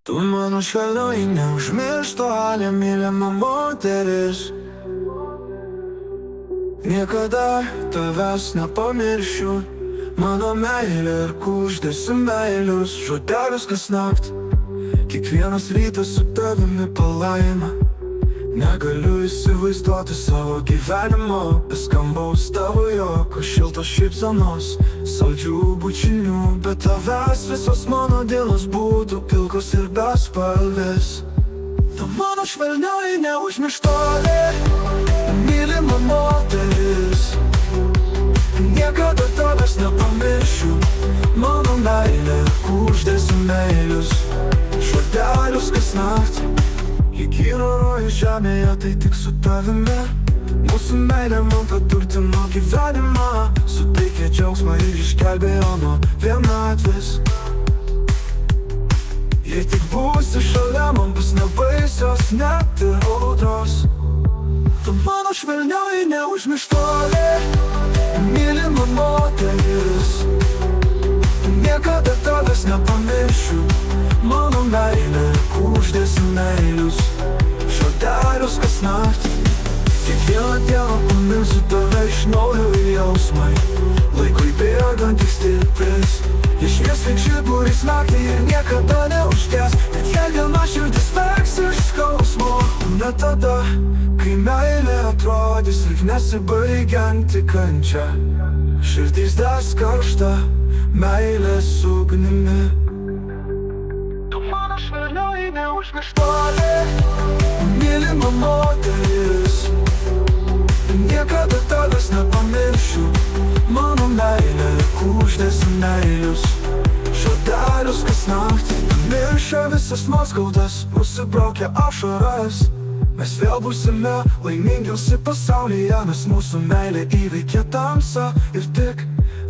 Tu mano švelnioji neužmirštuolė, mylima moteris. Niekada tavęs nepamiršiu, mano meilė ir kuždėsi meilius žodelius kasnakt. Kiekvienas rytas su tavimi palaima. Negaliu įsivaizduoti savo gyvenimo be skambaus tavo juoko, šiltos šypsenos, saldžių bučinių. Be tavęs visos mano dienos būtų pilkos ir bespalvės. Tu mano švelnioji neužmirštuolė, mylima moteris. Niekada tavęs nepamiršiu, mano meilė kuždėsi meilius žodelius kasnakt. Įkyro rojus žemėje, tai tik su tavimi. Mūsų meilė man praturtino gyvenimą, suteikė džiaugsmą ir išgelbėjo nuo vienatvės. Jei tik būsi šalia, man bus nebaisios net ir audros. Tu mano švelnioji neužmirštuolė, mylima moteris. Niekada tavęs nepamiršiu, mano meilė kuždėsi meilius žodelius kasnakt. Kiekvieną dieną paminsiu tave iš naujo ir jausmai laikui bėgant tik stiprės. Išvies lyg žiburis naktį ir niekada neužges. Net jei viena širdis verks iš skausmo, ne tada, kai meilė atrodys lyg nesibaigianti kančia. Širdys des karšta meilės ugnimi. Tu mano švelnioji neužmirštuolė, mylima moteris. Niekada tavęs nepamiršiu, mano meilė kuždėsi meilius žodelius kasnakt. Pamiršę visas nuoskaudas, nusibraukę ašaras, mes vėl būsime laimingiausi pasaulyje, nes mūsų meilė įveikė tamsą ir tik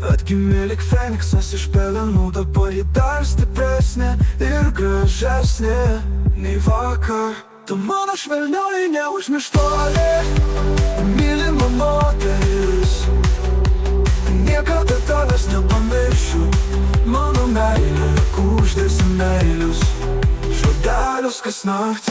atgimė lyg feniksas iš pelenų. Dabar ji dar stipresnė ir gražesnė nei vakar. Tu mano švelnioji neužmirštuolė, mylima moteris. Niekada tavęs nepamiršiu, mano meilė kuždėsi meilius žodelius kasnakt.